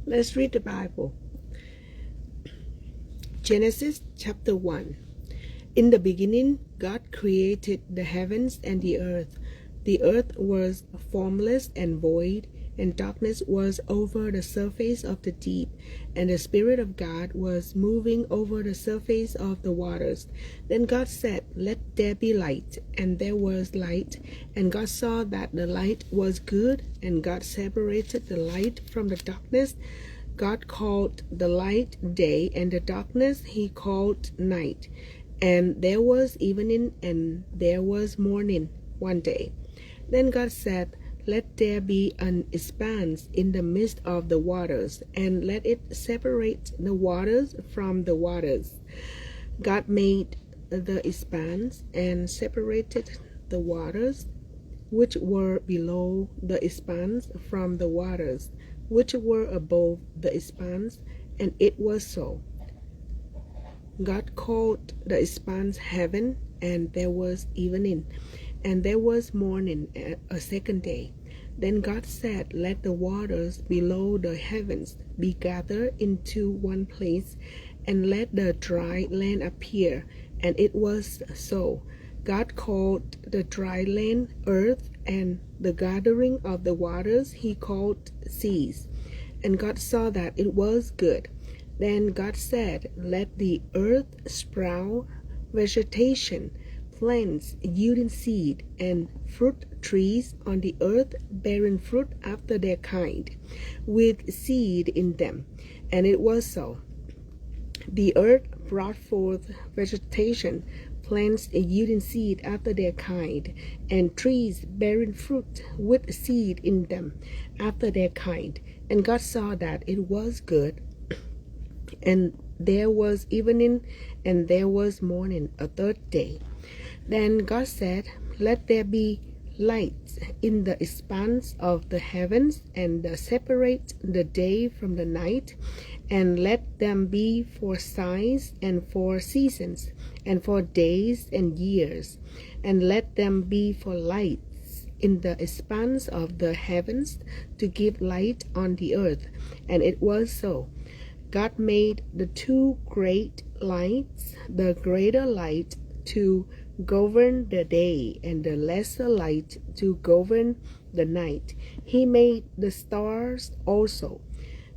Let's read the Bible. Genesis chapter 1. In the beginning, God created the heavens and the earth. The earth was formless and void, and darkness was over the surface of the deep, and the Spirit of God was moving over the surface of the waters. Then God said, "Let there be light," and there was light. And God saw that the light was good, and God separated the light from the darkness. God called the light day, and the darkness he called night. And there was evening, and there was morning one day. Then God said, "Let there be an expanse in the midst of the waters, and let it separate the waters from the waters." God made the expanse and separated the waters which were below the expanse from the waters which were above the expanse, and it was so. God called the expanse heaven, and there was evening, and there was morning a second day. Then God said, "Let the waters below the heavens be gathered into one place, and let the dry land appear." And it was so. God called the dry land earth, and the gathering of the waters he called seas. And God saw that it was good. Then God said, "Let the earth sprout vegetation, plants yielding seed, and fruit trees on the earth bearing fruit after their kind, with seed in them." And it was so. The earth brought forth vegetation, plants yielding seed after their kind, and trees bearing fruit with seed in them after their kind. And God saw that it was good. And there was evening, and there was morning a third day. Then God said, "Let there be lights in the expanse of the heavens, and separate the day from the night, and let them be for signs and for seasons, and for days and years, and let them be for lights in the expanse of the heavens, to give light on the earth." And it was so. God made the two great lights, the greater light to govern the day, and the lesser light to govern the night. He made the stars also.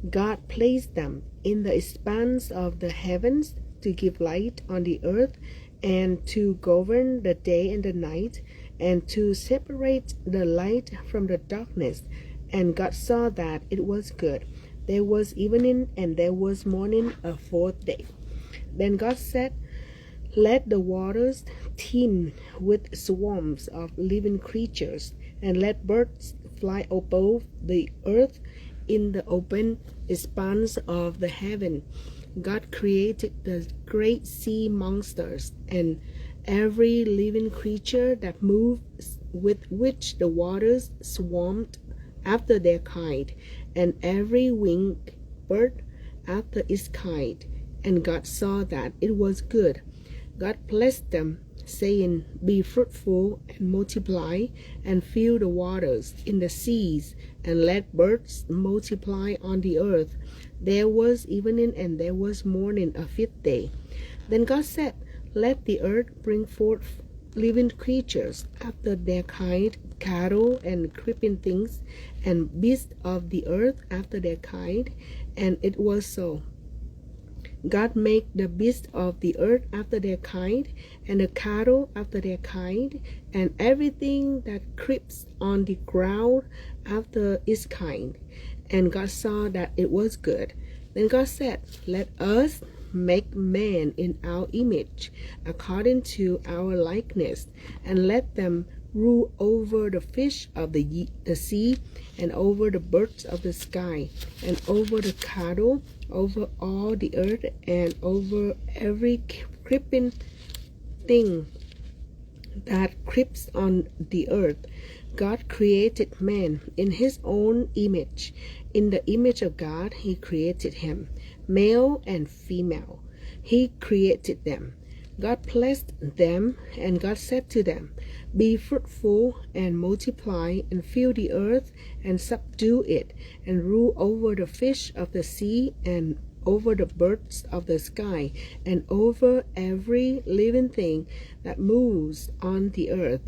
God placed them in the expanse of the heavens to give light on the earth, and to govern the day and the night, and to separate the light from the darkness. And God saw that it was good. There was evening, and there was morning a fourth day. Then God said, "Let the waters teem with swarms of living creatures, and let birds fly above the earth in the open expanse of the heaven." God created the great sea monsters, and every living creature that moves, with which the waters swarmed after their kind, and every winged bird after its kind. And God saw that it was good. God blessed them, saying, "Be fruitful and multiply, and fill the waters in the seas, and let birds multiply on the earth." There was evening, and there was morning a fifth day. Then God said, "Let the earth bring forth living creatures after their kind, cattle and creeping things, and beasts of the earth after their kind." And it was so. God made the beasts of the earth after their kind, and the cattle after their kind, and everything that creeps on the ground after its kind. And God saw that it was good. Then God said, "Let us make man in our image, according to our likeness, and let them rule over the fish of the sea, and over the birds of the sky, and over the cattle, over all the earth, and over every creeping thing that creeps on the earth." God created man in his own image. In the image of God he created him. Male and female he created them. God blessed them, and God said to them, Be fruitful and multiply, and fill the earth and subdue it, and rule over the fish of the sea, and over the birds of the sky, and over every living thing that moves on the earth.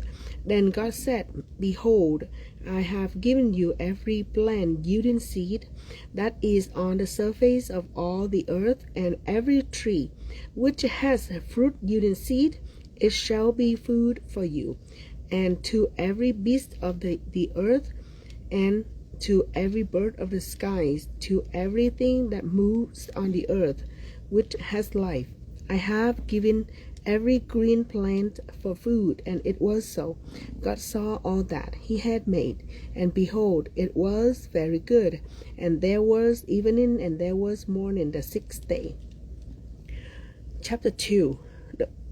Then God said, Behold, I have given you every plant yielding seed that is on the surface of all the earth, and every tree which has fruit yielding seed, it shall be food for you. And to every beast of the earth, and to every bird of the skies, to everything that moves on the earth, which has life, I have given every green plant for food. And it was so. God saw all that he had made, and behold, it was very good. And there was evening, and there was morning, the sixth day. Chapter 2.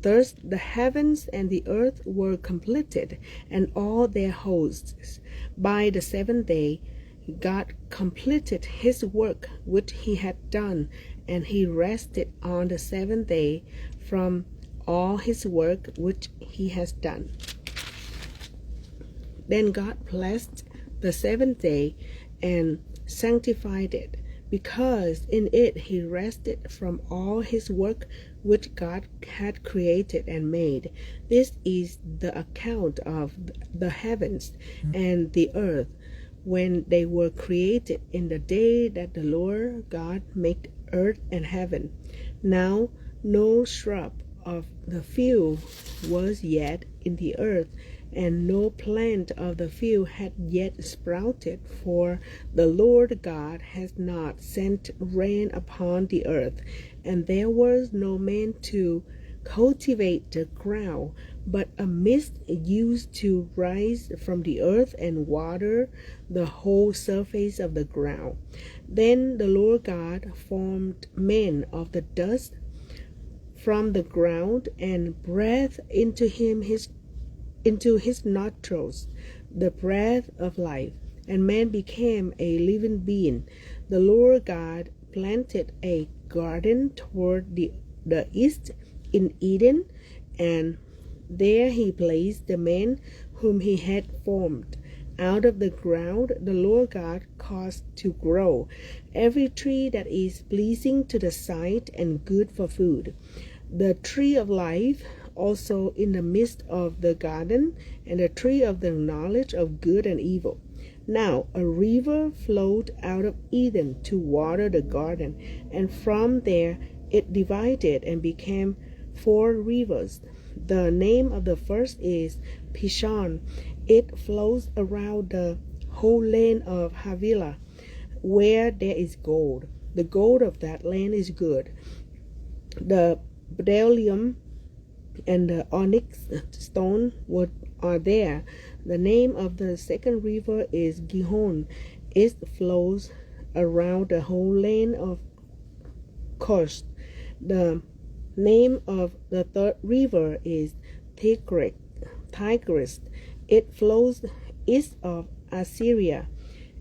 Thus the heavens and the earth were completed, and all their hosts. By the seventh day God completed his work which he had done, and he rested on the seventh day from all his work which he has done. Then God blessed the seventh day and sanctified it, because in it he rested from all his work which God had created and made. This is the account of the heavens and the earth when they were created in the day that the Lord God made earth and heaven. Now no shrub of the field was yet in the earth, and no plant of the field had yet sprouted, for the Lord God has not sent rain upon the earth, and there was no man to cultivate the ground, but a mist used to rise from the earth and water the whole surface of the ground. Then the Lord God formed man of the dust from the ground, and breathed into his nostrils the breath of life, and man became a living being. The Lord God planted a garden toward the east in Eden, and there he placed the man whom he had formed. Out of the ground the Lord God caused to grow every tree that is pleasing to the sight and good for food, the tree of life also in the midst of the garden, and the tree of the knowledge of good and evil. Now a river flowed out of Eden to water the garden, and from there it divided and became 4 rivers. The name of the first is Pishon. It flows around the whole land of Havilah, where there is gold. The gold of that land is good. The bdellium and the onyx stone are there. The name of the second river is Gihon. It flows around the whole land of Cush. The name of the third river is Tigris. It flows east of Assyria.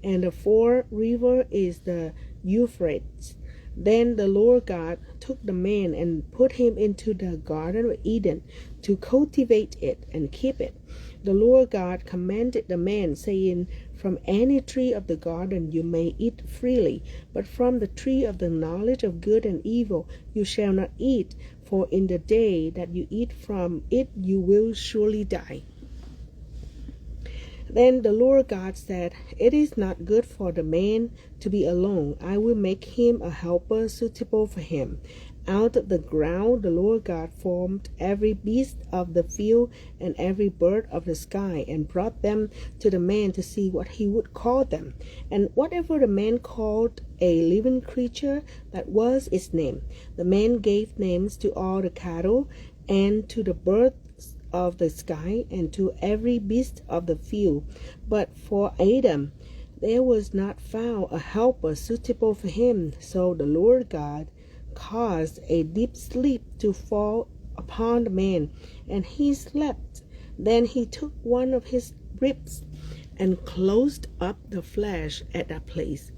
And the fourth river is the Euphrates. Then the Lord God took the man and put him into the garden of Eden to cultivate it and keep it. The Lord God commanded the man, saying, From any tree of the garden you may eat freely, but from the tree of the knowledge of good and evil you shall not eat, for in the day that you eat from it you will surely die. Then the Lord God said, It is not good for the man to be alone. I will make him a helper suitable for him. Out of the ground the Lord God formed every beast of the field and every bird of the sky, and brought them to the man to see what he would call them. And whatever the man called a living creature, that was its name. The man gave names to all the cattle, and to the birds of the sky, and to every beast of the field. But for Adam there was not found a helper suitable for him. So the Lord God caused a deep sleep to fall upon the man, and he slept. Then he took one of his ribs and closed up the flesh at that place.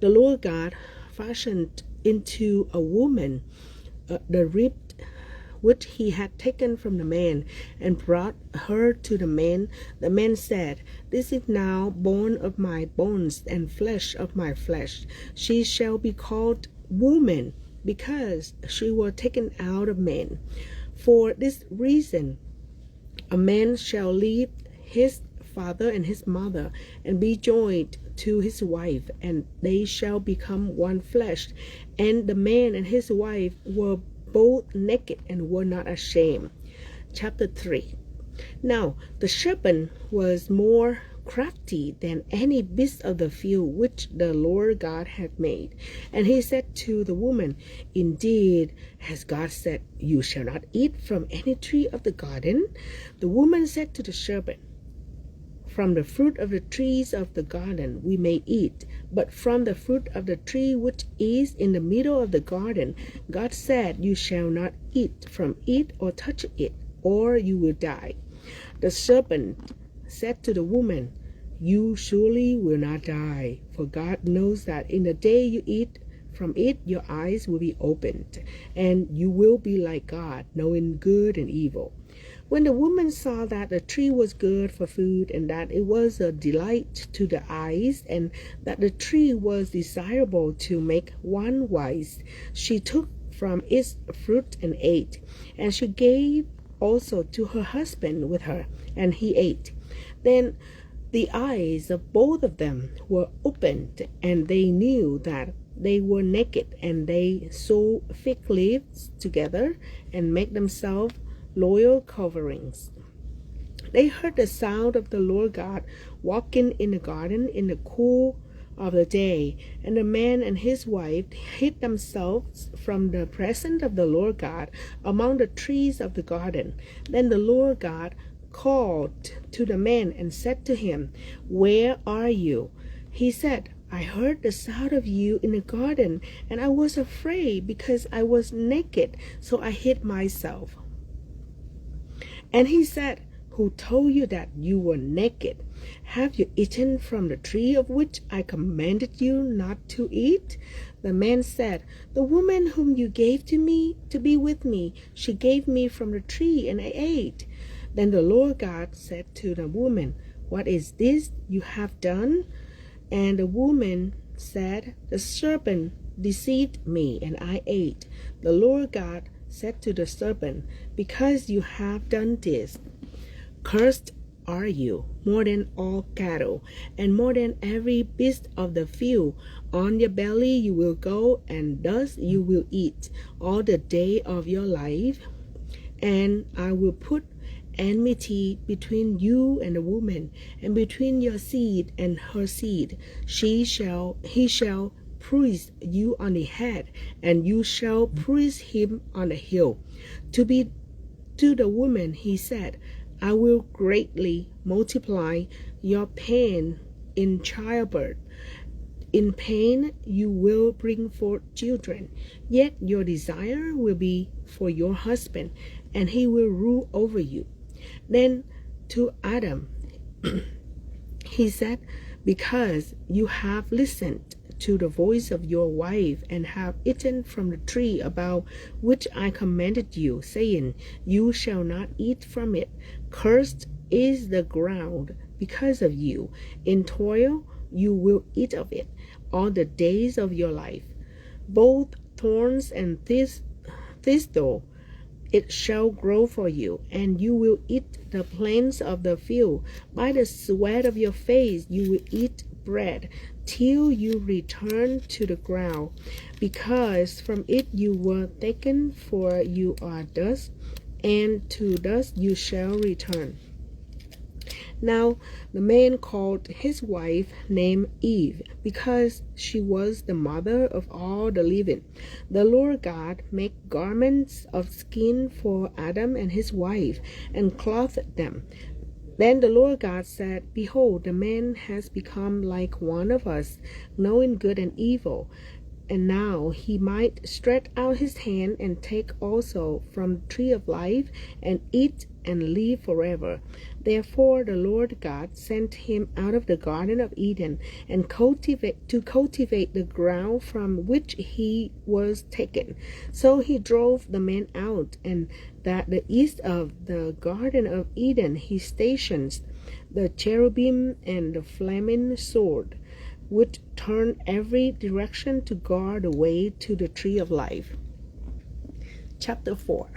The Lord God fashioned into a woman the rib which he had taken from the man, and brought her to the man. The man said, This is now bone of my bones and flesh of my flesh. She shall be called woman, because she was taken out of man. For this reason, a man shall leave his father and his mother, and be joined to his wife, and they shall become one flesh. And the man and his wife were both naked and were not ashamed. Chapter 3. Now the serpent was more crafty than any beast of the field which the Lord God had made. And he said to the woman, Indeed, has God said, You shall not eat from any tree of the garden? The woman said to the serpent, From the fruit of the trees of the garden we may eat, but from the fruit of the tree which is in the middle of the garden, God said, You shall not eat from it or touch it, or you will die. The serpent said to the woman, You surely will not die, for God knows that in the day you eat from it, your eyes will be opened, and you will be like God, knowing good and evil. When the woman saw that the tree was good for food, and that it was a delight to the eyes, and that the tree was desirable to make one wise, she took from its fruit and ate. And she gave also to her husband with her, and he ate. Then the eyes of both of them were opened, and they knew that they were naked, and they sewed fig leaves together and made themselves loyal coverings. They heard the sound of the Lord God walking in the garden in the cool of the day, and the man and his wife hid themselves from the presence of the Lord God among the trees of the garden. Then the Lord God called to the man and said to him, Where are you? He said, I heard the sound of you in the garden, and I was afraid because I was naked, so I hid myself. And he said, Who told you that you were naked? Have you eaten from the tree of which I commanded you not to eat? The man said, The woman whom you gave to me to be with me, she gave me from the tree, and I ate. Then the Lord God said to the woman, What is this you have done? And the woman said, The serpent deceived me, and I ate. The Lord God said to the serpent, Because you have done this, cursed are you more than all cattle, and more than every beast of the field. On your belly you will go, and dust you will eat all the day of your life. And I will put enmity between you and the woman, and between your seed and her seed. He shall bruise you on the head, and you shall bruise him on the heel. To the woman he said, I will greatly multiply your pain in childbirth. In pain you will bring forth children, yet your desire will be for your husband, and he will rule over you. Then to Adam he said, Because you have listened to the voice of your wife, and have eaten from the tree about which I commanded you, saying, You shall not eat from it. Cursed is the ground because of you. In toil you will eat of it all the days of your life. Both thorns and thistle it shall grow for you, and you will eat the plants of the field. By the sweat of your face you will eat bread, till you return to the ground, because from it you were taken, for you are dust, and to dust you shall return. Now the man called his wife named Eve, because she was the mother of all the living. The Lord God made garments of skin for Adam and his wife, and clothed them. Then the Lord God said, Behold, the man has become like one of us, knowing good and evil. And now he might stretch out his hand and take also from the tree of life, and eat and live forever. Therefore the Lord God sent him out of the Garden of Eden and cultivate the ground from which he was taken. So he drove the man out, and at the east of the Garden of Eden he stations the cherubim and the flaming sword, which turn every direction to guard the way to the tree of life. Chapter 4.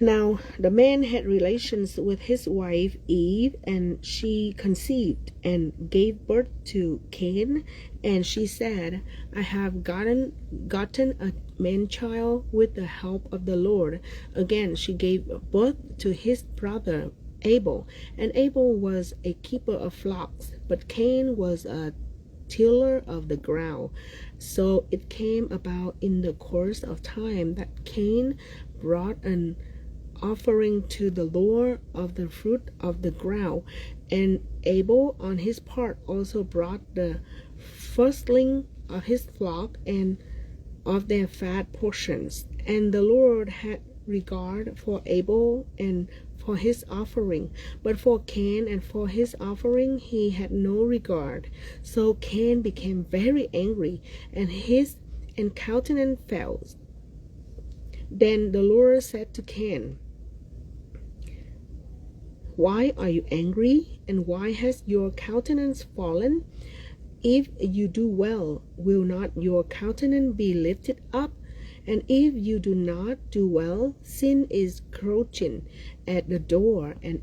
Now the man had relations with his wife Eve, and she conceived and gave birth to Cain. And she said, I have gotten a man-child with the help of the Lord. Again she gave birth to his brother Abel, and Abel was a keeper of flocks, but Cain was a tiller of the ground. So it came about in the course of time that Cain brought an offering to the Lord of the fruit of the ground, and Abel on his part also brought the firstling of his flock and of their fat portions. And the Lord had regard for Abel and for his offering, but for Cain and for his offering he had no regard. So Cain became very angry, and his countenance fell. Then the Lord said to Cain, Why are you angry, and why has your countenance fallen? If you do well, will not your countenance be lifted up? And if you do not do well, sin is crouching at the door, and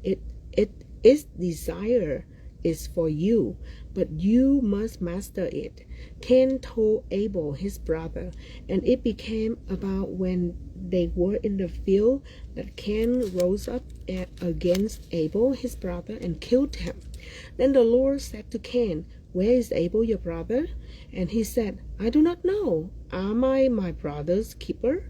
its desire is for you, but you must master it. Cain told Abel his brother, and it became about when they were in the field that Cain rose up against Abel his brother and killed him. Then the Lord said to Cain, Where is Abel your brother? And he said, I do not know. Am I my brother's keeper?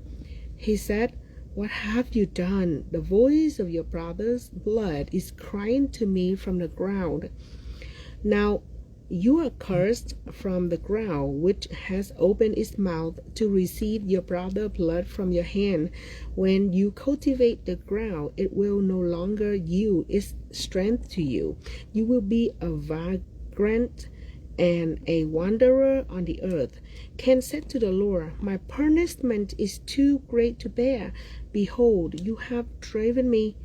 He said, What have you done? The voice of your brother's blood is crying to me from the ground. Now you are cursed from the ground, which has opened its mouth to receive your brother's blood from your hand. When you cultivate the ground, it will no longer yield its strength to you. You will be a vagrant and a wanderer on the earth. Cain said to the Lord, My punishment is too great to bear. Behold, you have driven me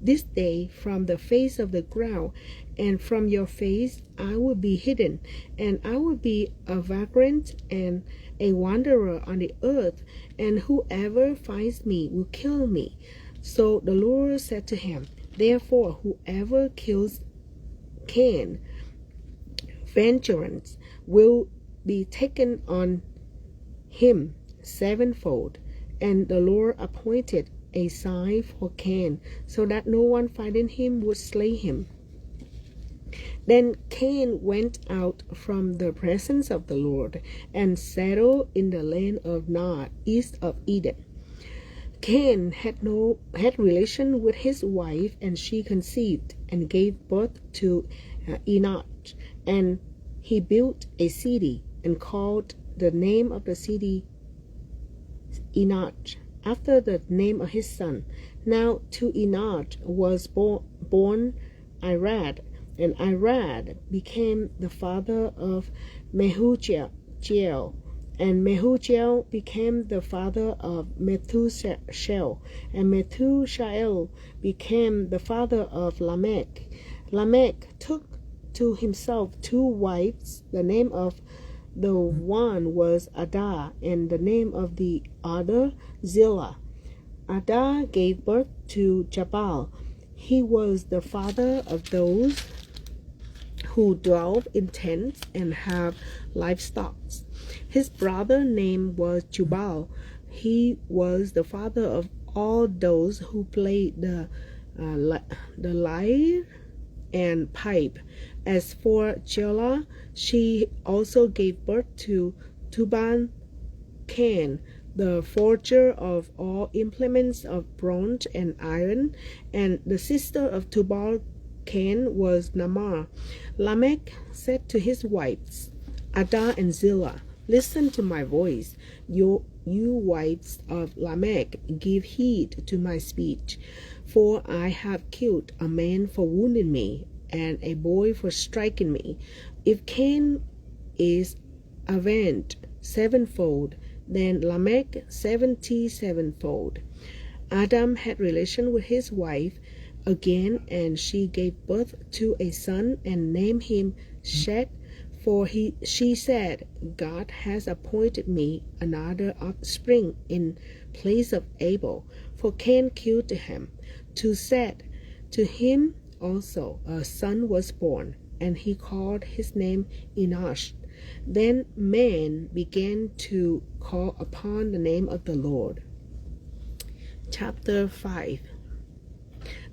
this day from the face of the ground, and from your face I will be hidden, and I will be a vagrant and a wanderer on the earth, and whoever finds me will kill me. So the Lord said to him, Therefore whoever kills Cain, vengeance will be taken on him sevenfold. And the Lord appointed a sign for Cain, so that no one finding him would slay him. Then Cain went out from the presence of the Lord and settled in the land of Nod, east of Eden. Cain had relation with his wife, and she conceived and gave birth to Enoch. And he built a city and called the name of the city Enoch, after the name of his son. Now to Enoch was born Irad, and Irad became the father of Mehujael, and Mehujael became the father of Methuselah, and Methuselah became the father of Lamech. Lamech took to himself two wives. The name of the one was Adah, and the name of the other Zillah. Adah gave birth to Jabal. He was the father of those who dwell in tents and have livestock. His brother name was Jubal. He was the father of all those who played the lyre and pipe. As for Shelah, she also gave birth to Tubal Cain, the forger of all implements of bronze and iron, and the sister of Tubal Cain was Naamah. Lamech said to his wives, Adah and Zillah, Listen to my voice. you wives of Lamech, give heed to my speech, for I have killed a man for wounding me, and a boy for striking me. If Cain is avenged sevenfold, then Lamech 77fold. Adam had relation with his wife again, and she gave birth to a son and named him Seth, for she said, God has appointed me another offspring in place of Abel, for Cain killed him. To Seth, to him also a son was born, and he called his name Enosh. Then man began to call upon the name of the Lord. Chapter 5.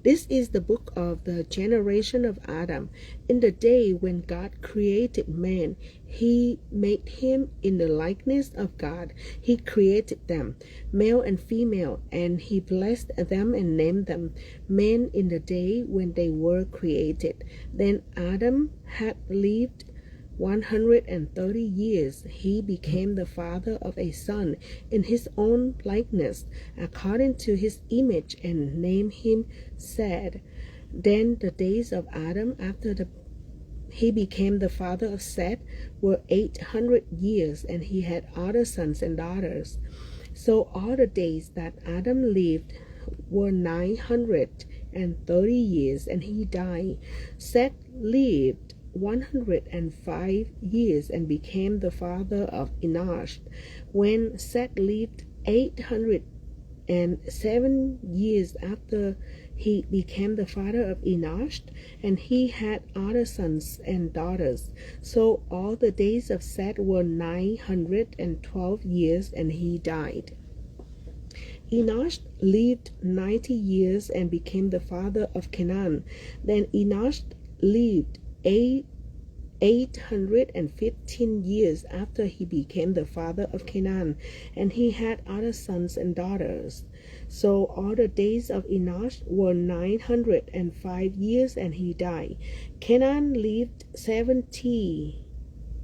This is the book of the generation of Adam. In the day when God created man, he made him in the likeness of God. He created them, male and female, and he blessed them and named them men in the day when they were created. Then Adam had lived 130 years. He became the father of a son in his own likeness, according to his image, and named him Seth. Then the days of Adam after he became the father of Seth were 800 years, and he had other sons and daughters. So all the days that Adam lived were 930 years, and he died. Seth lived 105 years and became the father of Enosh. When Seth lived 807 years after he became the father of Enosh, and he had other sons and daughters. So all the days of Seth were 912 years, and he died. Enosh lived 90 years and became the father of Canaan. Then Enosh lived 815 years after he became the father of Canaan, and he had other sons and daughters. So all the days of Enosh were 905 years, and he died. Canaan lived 70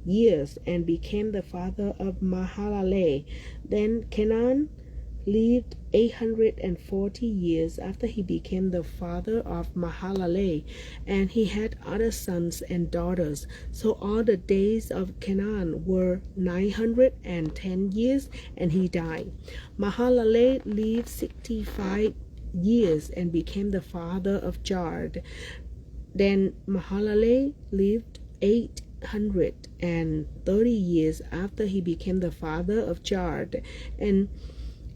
years and became the father of Mahalalel. Then Canaan lived 840 years after he became the father of Mahalalel, and he had other sons and daughters. So all the days of Canaan were 910 years, and he died. Mahalalel lived 65 years and became the father of Jared. Then Mahalalel lived 830 years after he became the father of Jared, and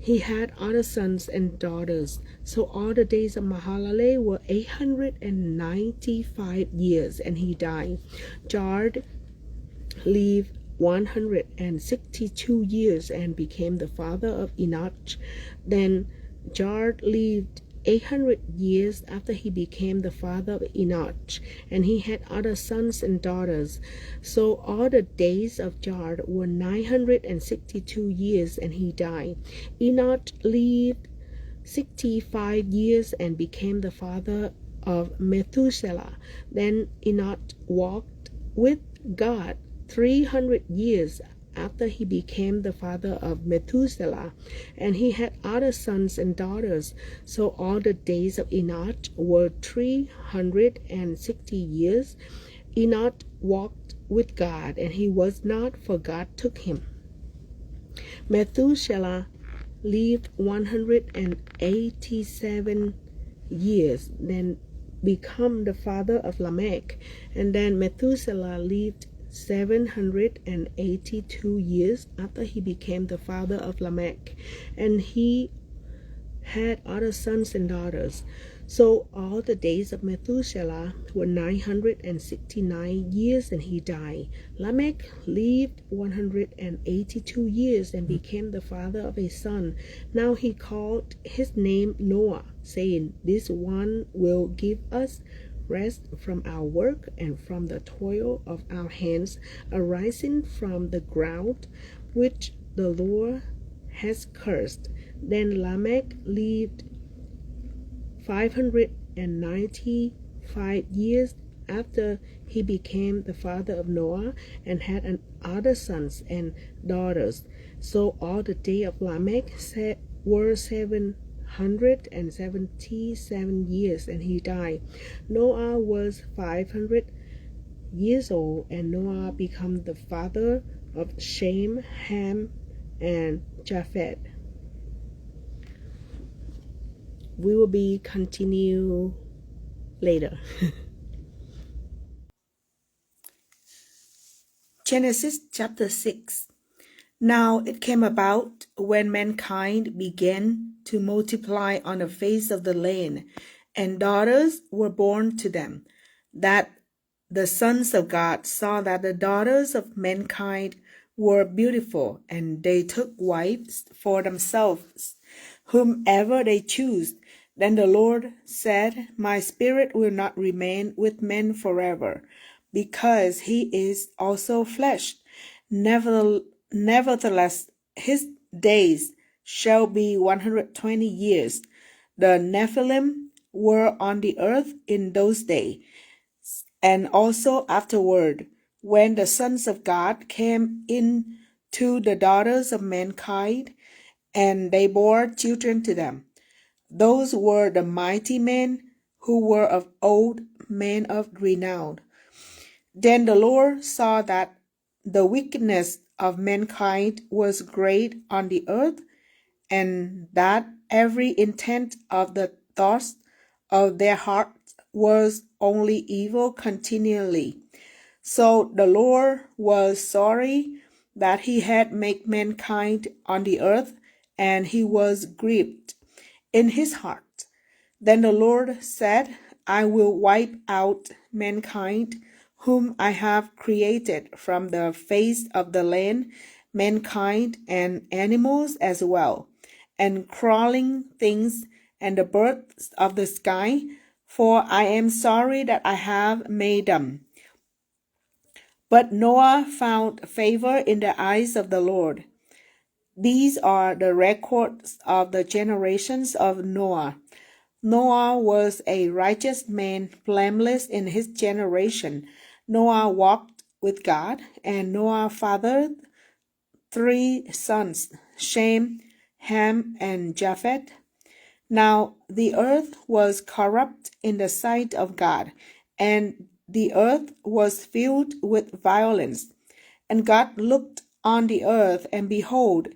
he had other sons and daughters. So all the days of Mahalalel were 895 years, and he died. Jared lived 162 years and became the father of Enoch. Then Jared lived 800 years after he became the father of Enoch, and he had other sons and daughters. So all the days of Jared were 962 years, and he died. Enoch lived 65 years and became the father of Methuselah. Then Enoch walked with God 300 years after he became the father of Methuselah, and he had other sons and daughters. So all the days of Enoch were 360 years. Enoch walked with God, and he was not, for God took him. Methuselah lived 187 years, then became the father of Lamech. And then Methuselah lived 782 years after he became the father of Lamech, and he had other sons and daughters. So all the days of Methuselah were 969 years, and he died. Lamech lived 182 years and became the father of a son. Now he called his name Noah, saying, This one will give us rest from our work and from the toil of our hands, arising from the ground which the Lord has cursed. Then Lamech lived 595 years after he became the father of Noah, and had other sons and daughters. So all the days of Lamech were 777 years, and he died. Noah was 500 years old, and Noah became the father of Shem, Ham, and Japheth. We will be continue later. Genesis chapter 6. Now it came about when mankind began to multiply on the face of the land, and daughters were born to them, that the sons of God saw that the daughters of mankind were beautiful, and they took wives for themselves, whomever they chose. Then the Lord said, My spirit will not remain with men forever, because he is also flesh. Nevertheless, his days shall be 120 years. The Nephilim were on the earth in those days, and also afterward, when the sons of God came in to the daughters of mankind, and they bore children to them. Those were the mighty men who were of old, men of renown. Then the Lord saw that the wickedness of mankind was great on the earth, and that every intent of the thoughts of their hearts was only evil continually. So the Lord was sorry that he had made mankind on the earth, and he was grieved in his heart. Then the Lord said, I will wipe out mankind, whom I have created from the face of the land, mankind and animals as well, and crawling things and the birds of the sky, for I am sorry that I have made them. But Noah found favor in the eyes of the Lord. These are the records of the generations of Noah. Noah was a righteous man, blameless in his generation. Noah walked with God, and Noah fathered 3 sons, Shem, Ham, and Japheth. Now the earth was corrupt in the sight of God, and the earth was filled with violence. And God looked on the earth, and behold,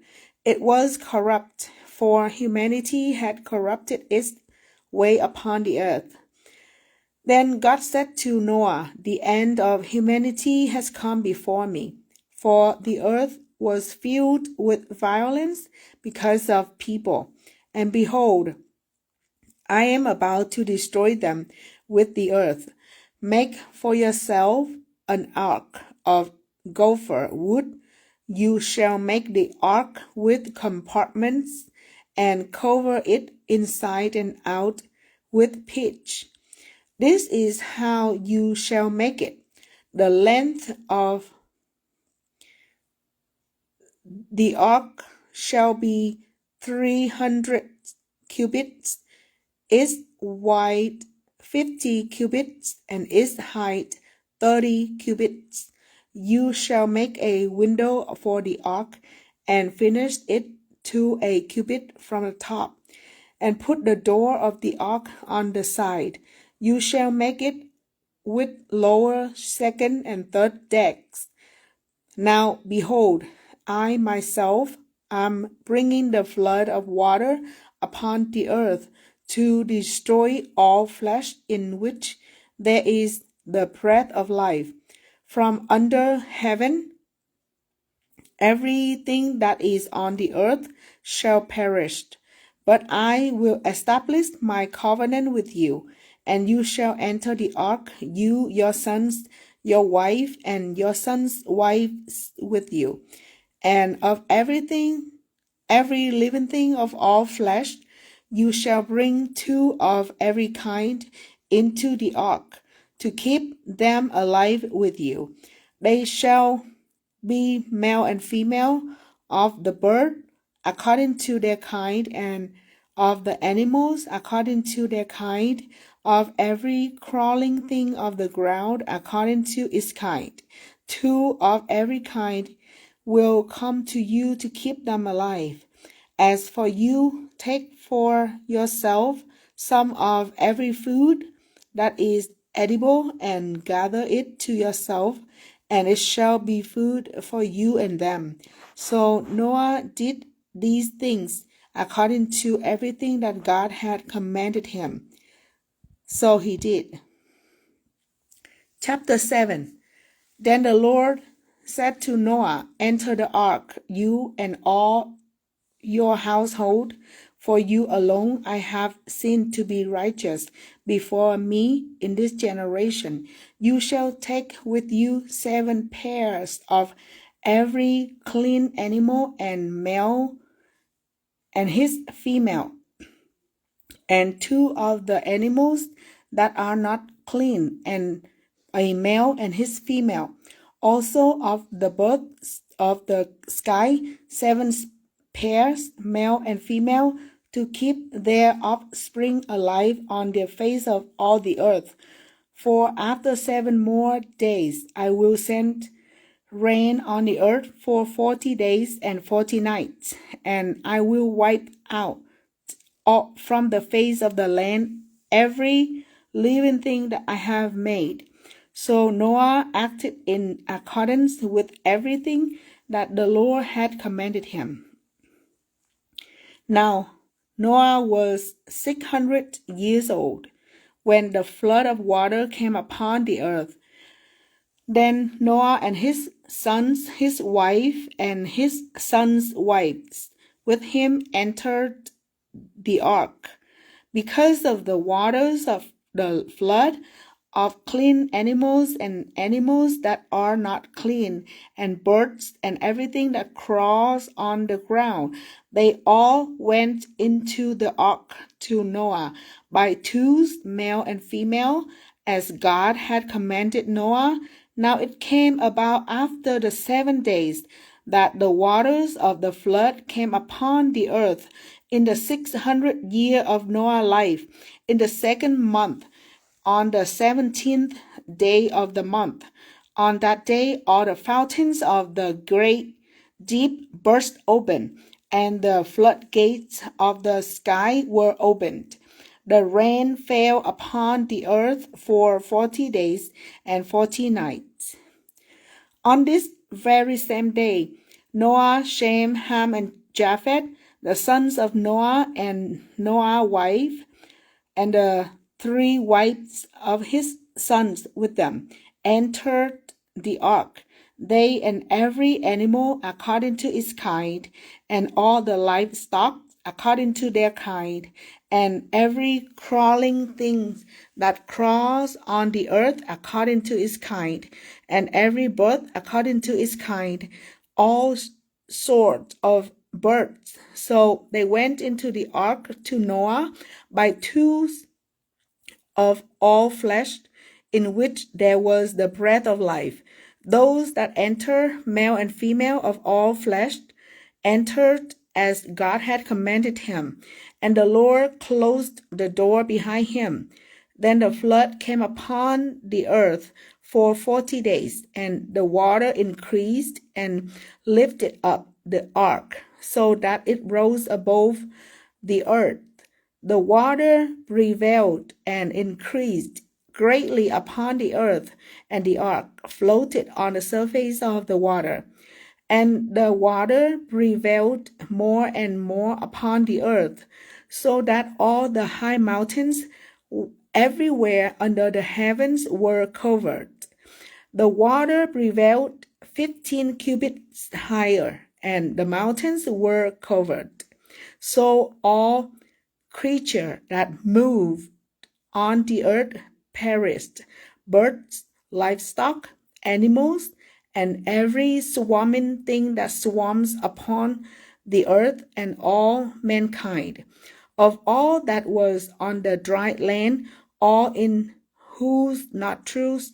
it was corrupt, for humanity had corrupted its way upon the earth. Then God said to Noah, The end of humanity has come before me, for the earth was filled with violence because of people. And behold, I am about to destroy them with the earth. Make for yourself an ark of gopher wood. You shall make the ark with compartments, and cover it inside and out with pitch. This is how you shall make it. The length of the ark shall be 300 cubits, its wide 50 cubits, and its height 30 cubits. You shall make a window for the ark, and finish it to a cubit from the top, and put the door of the ark on the side. You shall make it with lower, second, and third decks. Now behold, I myself am bringing the flood of water upon the earth to destroy all flesh in which there is the breath of life. From under heaven, everything that is on the earth shall perish. But I will establish my covenant with you, and you shall enter the ark, you, your sons, your wife, and your sons' wives with you. And of everything, every living thing of all flesh, you shall bring 2 of every kind into the ark, to keep them alive with you. They shall be male and female, of the bird according to their kind, and of the animals according to their kind, of every crawling thing of the ground according to its kind. 2 of every kind will come to you to keep them alive. As for you, take for yourself some of every food that is edible and gather it to yourself, and it shall be food for you and them. So Noah did these things according to everything that God had commanded him. So he did. Chapter 7. Then the Lord said to Noah, enter the ark, you and all your household, for you alone I have seen to be righteous before me in this generation. You shall take with you 7 pairs of every clean animal and male and his female, and 2 of the animals that are not clean, and a male and his female. Also of the birds of the sky, 7 pairs, male and female, to keep their offspring alive on the face of all the earth. For after 7 more days I will send rain on the earth for 40 days and 40 nights, and I will wipe out from the face of the land every living thing that I have made. So Noah acted in accordance with everything that the Lord had commanded him. Now Noah was 600 years old when the flood of water came upon the earth. Then Noah and his sons, his wife, and his sons' wives with him entered the ark. Because of the waters of the flood, of clean animals and animals that are not clean, and birds and everything that crawls on the ground, they all went into the ark to Noah by 2s, male and female, as God had commanded Noah. Now it came about after the 7 days that the waters of the flood came upon the earth in the 600th year of Noah's life, in the 2nd month, on the 17th day of the month. On that day all the fountains of the great deep burst open, and the floodgates of the sky were opened. The rain fell upon the earth for 40 days and 40 nights. On this very same day, Noah, Shem, Ham, and Japheth, the sons of Noah, and Noah's wife, and the 3 wives of his sons with them, entered the ark, they and every animal according to its kind, and all the livestock according to their kind, and every crawling thing that crawls on the earth according to its kind, and every bird according to its kind, all sorts of birds. So they went into the ark to Noah by 2s of all flesh, in which there was the breath of life. Those that enter, male and female of all flesh, entered as God had commanded him, and the Lord closed the door behind him. Then the flood came upon the earth for 40 days, and the water increased and lifted up the ark, so that it rose above the earth. The water prevailed and increased greatly upon the earth, and the ark floated on the surface of the water. And the water prevailed more and more upon the earth, so that all the high mountains everywhere under the heavens were covered. The water prevailed 15 cubits higher, and the mountains were covered. So all creature that moved on the earth perished, birds, livestock, animals, and every swarming thing that swarms upon the earth, and all mankind. Of all that was on the dry land, all in whose nostrils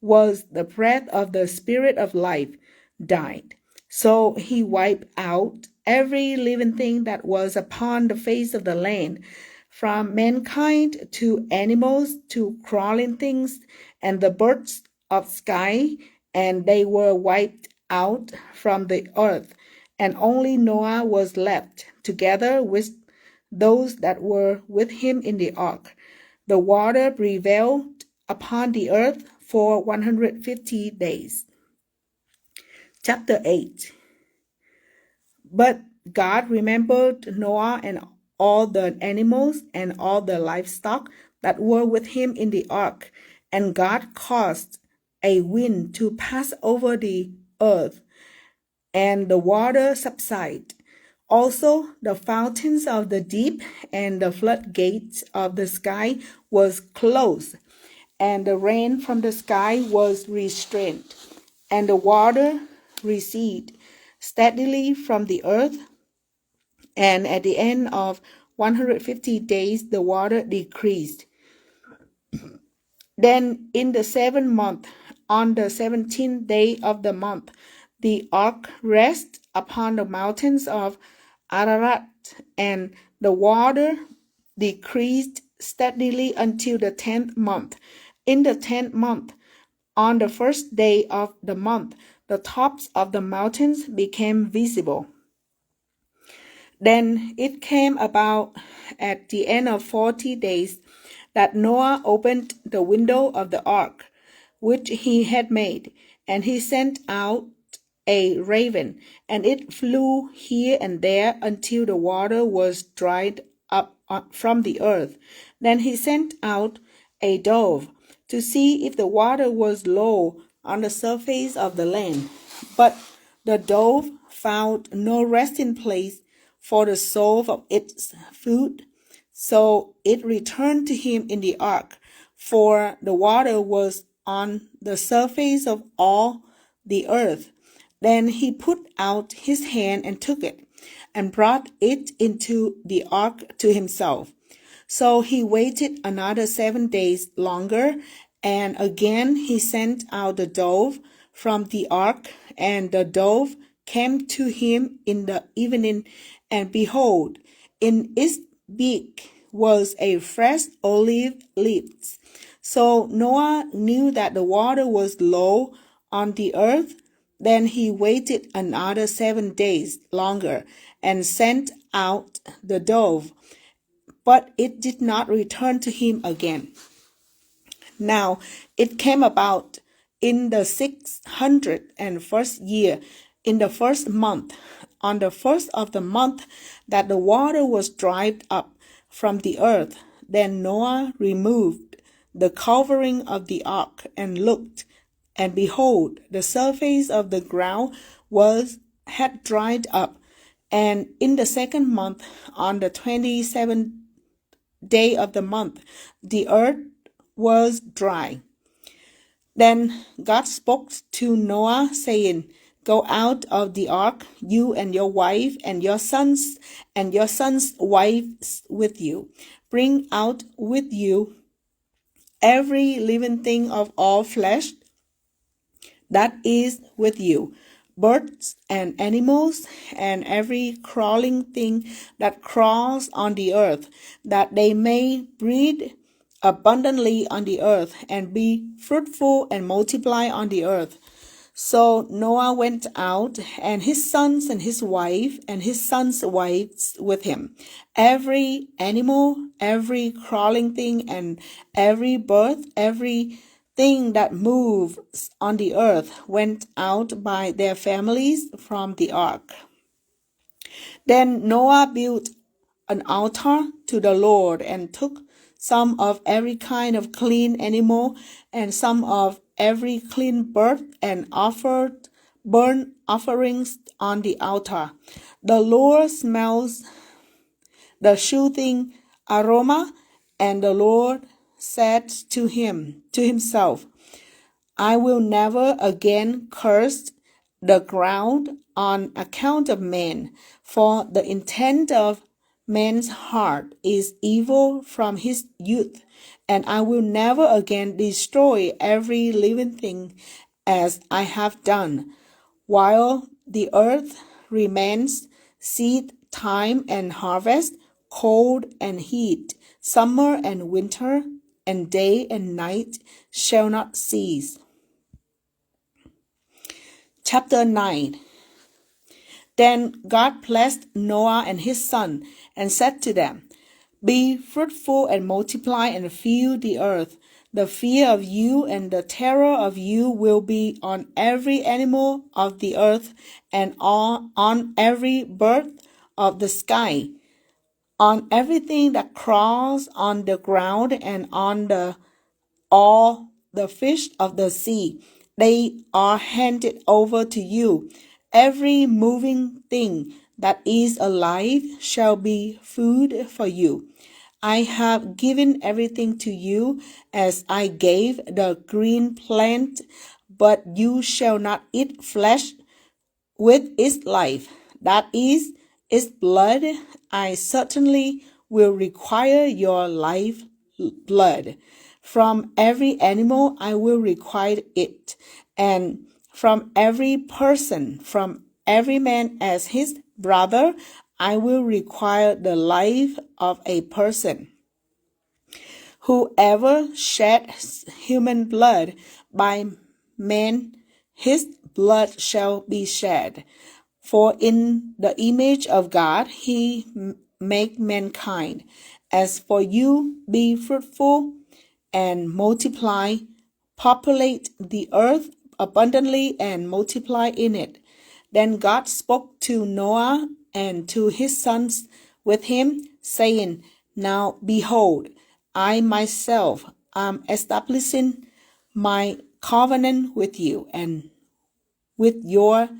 was the breath of the Spirit of life, died. So he wiped out every living thing that was upon the face of the land, from mankind to animals to crawling things and the birds of sky, and they were wiped out from the earth, and only Noah was left, together with those that were with him in the ark. The water prevailed upon the earth for 150 days. Chapter 8. But God remembered Noah and all the animals and all the livestock that were with him in the ark, and God caused a wind to pass over the earth, and the water subsided. Also, the fountains of the deep and the floodgates of the sky was closed, and the rain from the sky was restrained, and the water receded steadily from the earth. And at the end of 150 days, the water decreased. Then in the 7th month, on the 17th day of the month, the ark rested upon the mountains of Ararat, and the water decreased steadily until the 10th month. In the 10th month, on the first day of the month, the tops of the mountains became visible. Then it came about at the end of 40 days that Noah opened the window of the ark, which he had made, and he sent out a raven, and it flew here and there until the water was dried up from the earth. Then he sent out a dove to see if the water was low on the surface of the land. But the dove found no resting place for the soul of its food, so it returned to him in the ark, for the water was on the surface of all the earth. Then he put out his hand and took it, and brought it into the ark to himself. So he waited another 7 days longer, and again he sent out the dove from the ark, and the dove came to him in the evening, and behold, in its beak was a fresh olive leaf. So Noah knew that the water was low on the earth. Then he waited another 7 days longer, and sent out the dove, but it did not return to him again. Now it came about in the 601st year, in the 1st month, on the 1st of the month, that the water was dried up from the earth. Then Noah removed the covering of the ark, and looked, and behold, the surface of the ground had dried up. And in the 2nd month, on the 27th day of the month, the earth was dry. Then God spoke to Noah, saying, Go out of the ark, you and your wife, and your sons wives with you. Bring out with you every living thing of all flesh that is with you, birds and animals, and every crawling thing that crawls on the earth, that they may breed abundantly on the earth, and be fruitful and multiply on the earth. So Noah went out, and his sons and his wife, and his sons' wives with him. Every animal, every crawling thing, and every bird, every thing that moves on the earth went out by their families from the ark. Then Noah built an altar to the Lord, and took some of every kind of clean animal, and some of every clean bird, and offered burnt offerings on the altar. The Lord smells the soothing aroma, and the Lord said to himself, I will never again curse the ground on account of man, for the intent of man's heart is evil from his youth, and I will never again destroy every living thing as I have done. While the earth remains, seed time and harvest, cold and heat, summer and winter, and day and night shall not cease. Chapter 9. Then God blessed Noah and his son and said to them, Be fruitful and multiply and fill the earth. The fear of you and the terror of you will be on every animal of the earth and on every bird of the sky, on everything that crawls on the ground and on all the fish of the sea. They are handed over to you. Every moving thing that is alive shall be food for you. I have given everything to you as I gave the green plant, but you shall not eat flesh with its life, that is, its blood. I certainly will require your life blood. From every animal I will require it, and from every person, from every man as his brother, I will require the life of a person. Whoever sheds human blood, by man his blood shall be shed. For in the image of God he made mankind. As for you, be fruitful and multiply, populate the earth abundantly and multiply in it. Then God spoke to Noah and to his sons with him, saying, Now behold, I myself am establishing my covenant with you and with your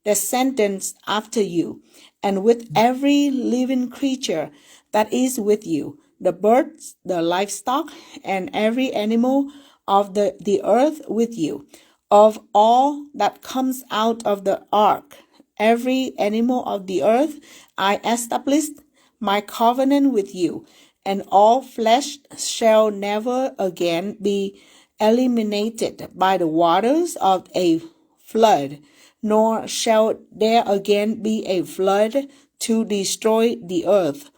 descendants after you, and with every living creature that is with you, the birds, the livestock, and every animal of the earth with you. Of all that comes out of the ark, every animal of the earth, I established my covenant with you, and all flesh shall never again be eliminated by the waters of a flood, nor shall there again be a flood to destroy the earth.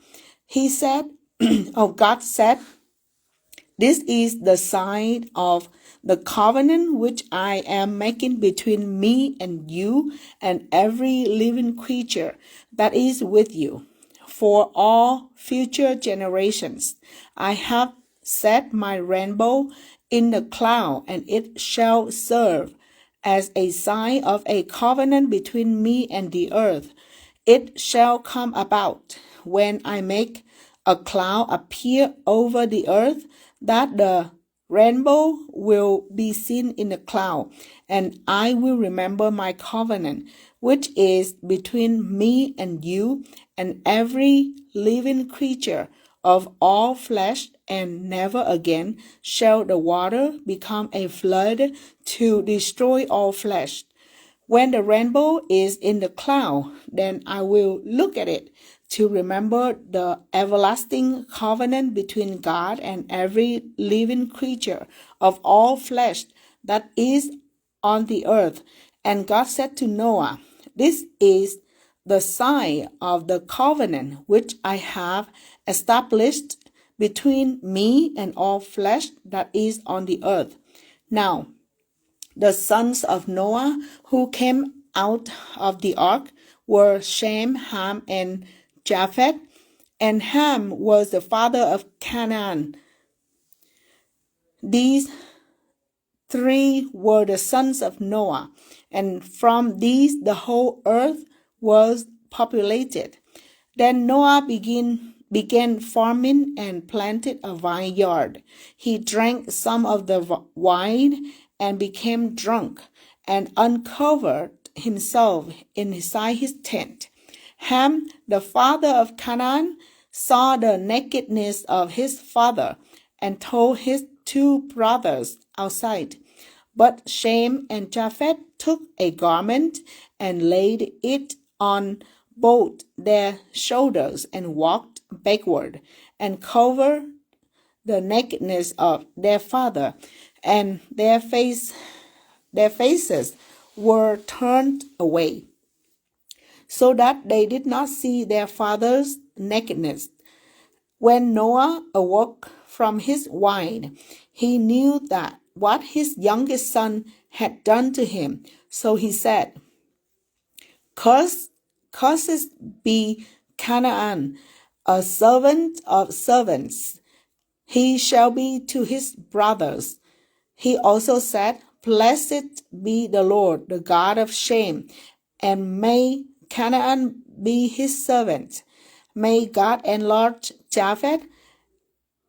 He said, God said, This is the sign of the covenant which I am making between me and you and every living creature that is with you. For all future generations, I have set my rainbow in the cloud, and it shall serve as a sign of a covenant between me and the earth. It shall come about when I make a cloud appear over the earth that the rainbow will be seen in the cloud, and I will remember my covenant, which is between me and you and every living creature of all flesh, and never again shall the water become a flood to destroy all flesh. When the rainbow is in the cloud, then I will look at it to remember the everlasting covenant between God and every living creature of all flesh that is on the earth. And God said to Noah, This is the sign of the covenant which I have established between me and all flesh that is on the earth. Now, the sons of Noah who came out of the ark were Shem, Ham, and Japheth, and Ham was the father of Canaan. These three were the sons of Noah, and from these the whole earth was populated. Then Noah began farming and planted a vineyard. He drank some of the wine and became drunk and uncovered himself inside his tent. Ham, the father of Canaan, saw the nakedness of his father and told his two brothers outside. But Shem and Japheth took a garment and laid it on both their shoulders and walked backward and covered the nakedness of their father, and their faces were turned away, so that they did not see their father's nakedness. When Noah awoke from his wine, he knew that what his youngest son had done to him. So he said, Cursed be Canaan, a servant of servants. He shall be to his brothers. He also said, Blessed be the Lord, the God of Shem, and may Canaan be his servant. May God enlarge Japheth,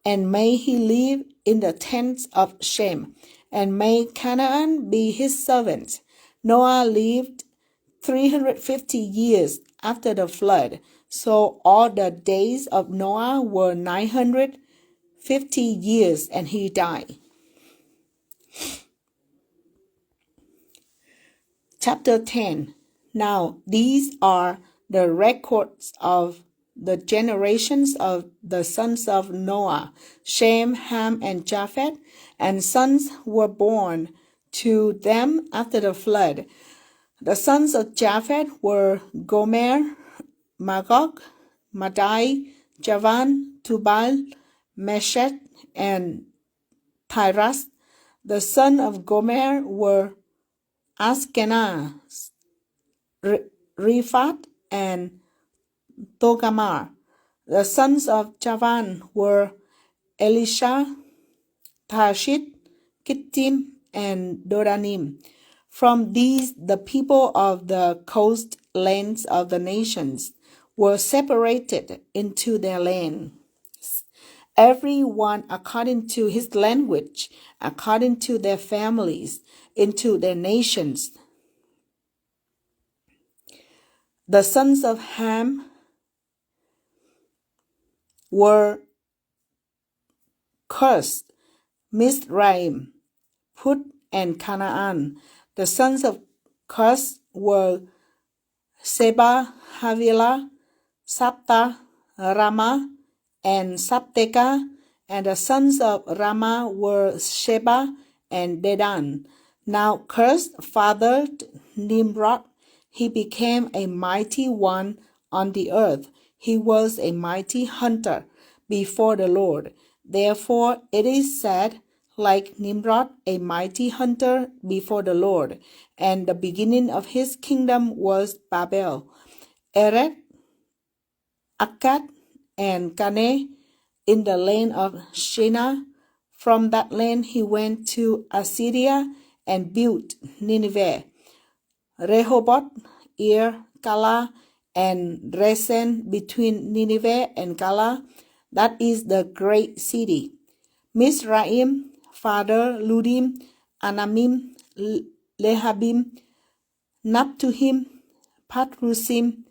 and may he live in the tents of Shem, and may Canaan be his servant. Noah lived 350 years after the flood, so all the days of Noah were 950 years, and he died. Chapter 10. Now these are the records of the generations of the sons of Noah, Shem, Ham, and Japheth, and sons were born to them after the flood. The sons of Japheth were Gomer, Magog, Madai, Javan, Tubal, Meshech, and Tiras. The sons of Gomer were Ashkenaz, Riphat, and Togamar. The sons of Javan were Elisha, Tashit, Kittim, and Dodanim. From these, the people of the coastlands of the nations were separated into their land, every one according to his language, according to their families, into their nations. The sons of Ham were Cursed, Mizraim, Put, and Canaan. The sons of Cush were Seba, Havilah, Sabta, Rama, and Sabteka, and the sons of Rama were Sheba and Dedan. Now Cush fathered Nimrod. He became a mighty one on the earth. He was a mighty hunter before the Lord. Therefore it is said, like Nimrod, a mighty hunter before the Lord. And the beginning of his kingdom was Babel, Erech, Akkad, and Calneh in the land of Shinar. From that land he went to Assyria and built Nineveh, Rehoboth, Kala, and Resen between Nineveh and Kala. That is the great city. Mizraim, father Ludim, Anamim, Lehabim, Naptuhim, Patrusim,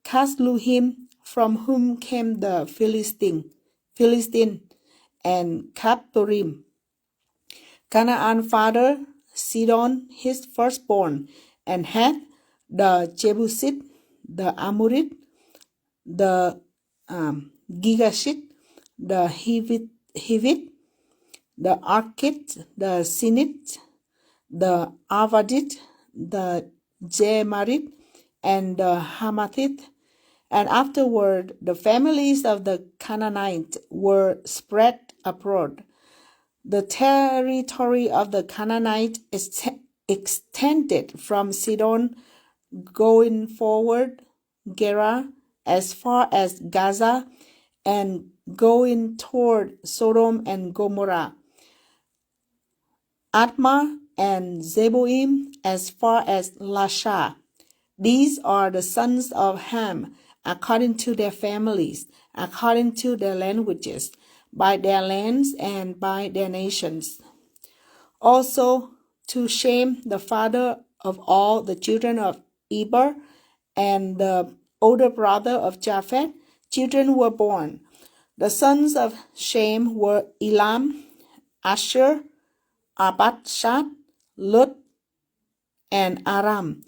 Casluhim, from whom came the Philistine, and Captorim. Canaan father Sidon, his firstborn, and Heth, the Jebusite, the Amorite, the Gigashite, the Hivite, the Archite, the Sinite, the Arvadite, the Jemarit, and the Hamathite. And afterward the families of the Canaanites were spread abroad. The territory of the Canaanites extended from Sidon going forward, Gerar, as far as Gaza, and going toward Sodom and Gomorrah, Admah and Zeboim, as far as Lasha. These are the sons of Ham, according to their families, according to their languages, by their lands and by their nations. Also to Shem, the father of all the children of Eber, and the older brother of Japheth, children were born. The sons of Shem were Elam, Asher, Arpachshad, Lud, and Aram.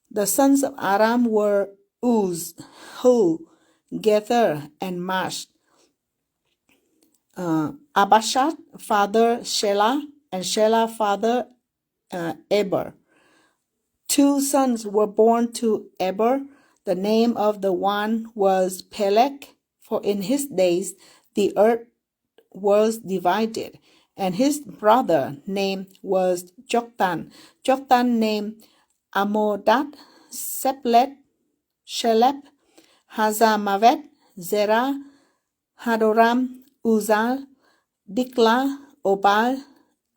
The sons of Aram were Uz, Hul, Gether, and Mash. Abashad father Shelah, and Shelah father Eber. 2 sons were born to Eber. The name of the one was Peleg, for in his days the earth was divided, and his brother name was Joktan. Joktan named Amodat, Seplet, Shelep, Hazamavet, Zerah, Hadoram, Uzal, Dikla, Obal,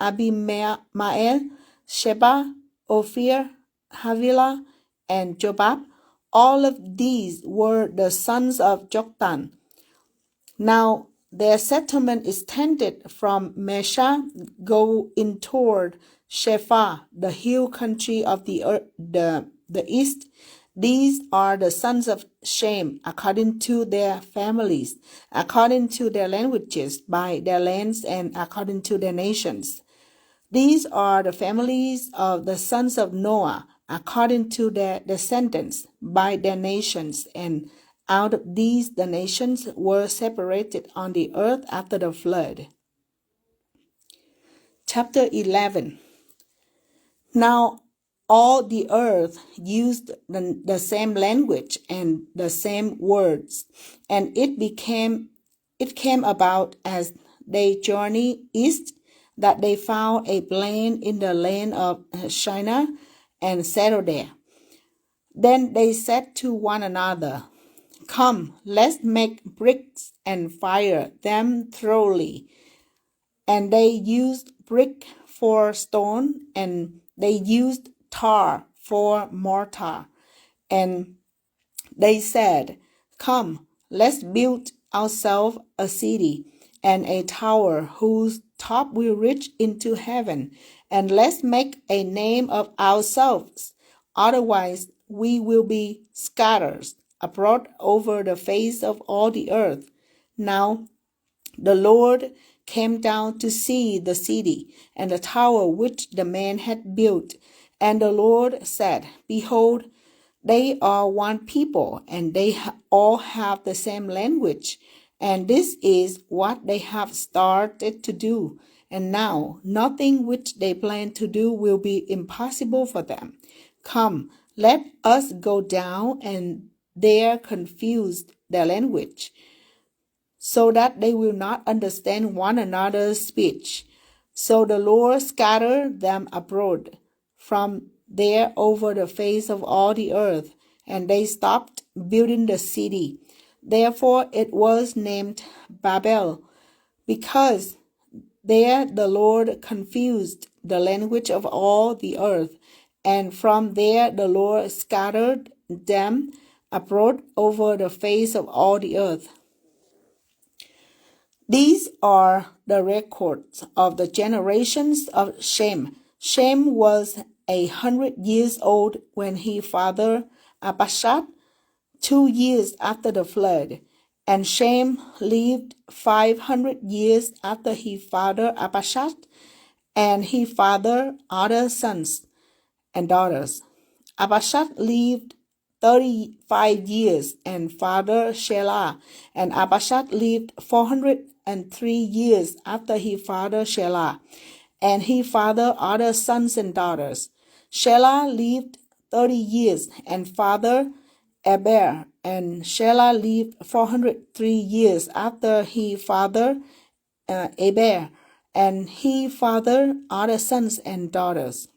Abimael, Sheba, Ophir, Havilah, and Jobab. All of these were the sons of Joktan. Now their settlement extended from Mesha, going toward Shephah, the hill country of the east. These are the sons of Shem, according to their families, according to their languages, by their lands, and according to their nations. These are the families of the sons of Noah, according to their descendants, by their nations, and out of these the nations were separated on the earth after the flood. Chapter 11. Now all the earth used the same language and the same words, and it came about as they journeyed east that they found a plain in the land of Shinar and settled there. Then they said to one another, "Come, let's make bricks and fire them thoroughly." And they used brick for stone, and they used tar for mortar. And they said, "Come, let's build ourselves a city and a tower whose top will reach into heaven, and let's make a name of ourselves. Otherwise we will be scattered abroad over the face of all the earth." Now the Lord came down to see the city and the tower which the man had built. And the Lord said, "Behold, they are one people, and they all have the same language. And this is what they have started to do. And now nothing which they plan to do will be impossible for them. Come, let us go down and there confuse their language, so that they will not understand one another's speech." So the Lord scattered them abroad from there over the face of all the earth, and they stopped building the city. Therefore it was named Babel, because there the Lord confused the language of all the earth, and from there the Lord scattered them abroad over the face of all the earth. These are the records of the generations of Shem. Shem was 100 years old when he fathered Arpachshad, 2 years after the flood. And Shem lived 500 years after he fathered Arpachshad, and he fathered other sons and daughters. Arpachshad lived 35 years and fathered Shelah, and Arpachshad lived 403 years after he fathered Shelah, and he fathered other sons and daughters. Shelah lived 30 years and fathered Eber, and Shelah lived 403 years after he fathered Eber, and he fathered other sons and daughters.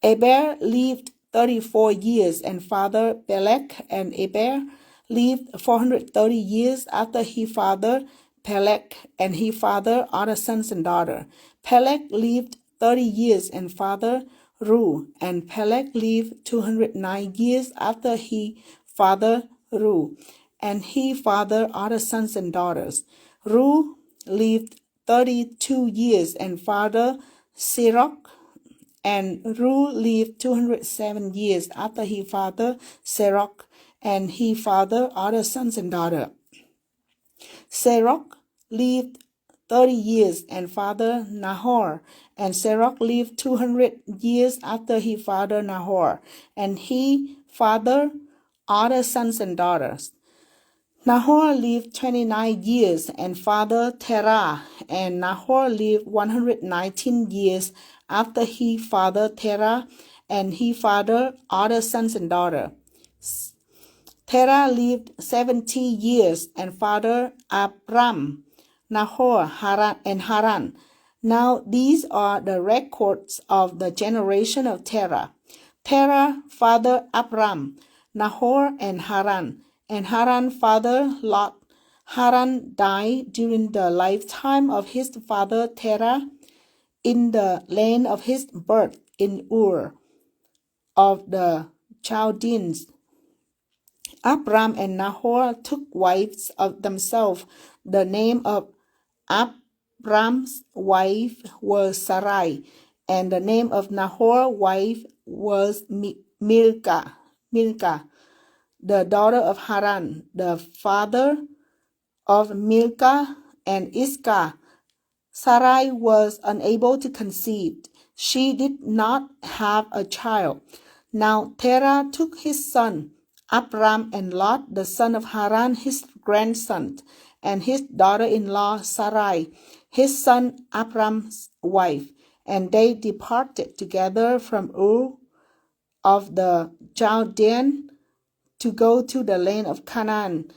Eber lived 34 years and fathered Peleg, and Eber lived 430 years after he fathered Peleg, and he fathered other sons and daughters. Peleg lived 30 years and fathered Ru, and Peleg lived 209 years after he fathered Ru, and he fathered other sons and daughters. Ru lived 32 years and fathered Sirach, and Ru lived 207 years after he fathered Sirach, and he fathered other sons and daughters. Sirach lived 30 years and fathered Nahor, and Sirach lived 200 years after he fathered Nahor, and he fathered other sons and daughters. Nahor lived 29 years and fathered Terah, and Nahor lived 119 years after he fathered Terah, and he fathered other sons and daughters. Terah lived 70 years and fathered Abram, Nahor, Haran, and Haran. Now these are the records of the generation of Terah. Terah father Abram, Nahor, and Haran, and Haran father Lot. Haran died during the lifetime of his father Terah in the land of his birth in Ur of the Chaldeans. Abram and Nahor took wives of themselves. The name of Abram's wife was Sarai, and the name of Nahor's wife was Milcah, the daughter of Haran, the father of Milcah and Iscah. Sarai was unable to conceive. She did not have a child. Now Terah took his son, Abram, and Lot, the son of Haran, his grandson, and his daughter-in-law Sarai, his son Abram's wife, and they departed together from Ur of the Chaldean to go to the land of Canaan.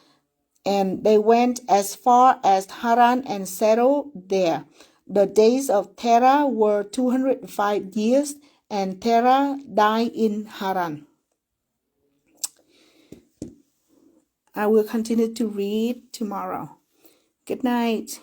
And they went as far as Haran and settled there. The days of Terah were 205 years, and Terah died in Haran. I will continue to read tomorrow. Good night.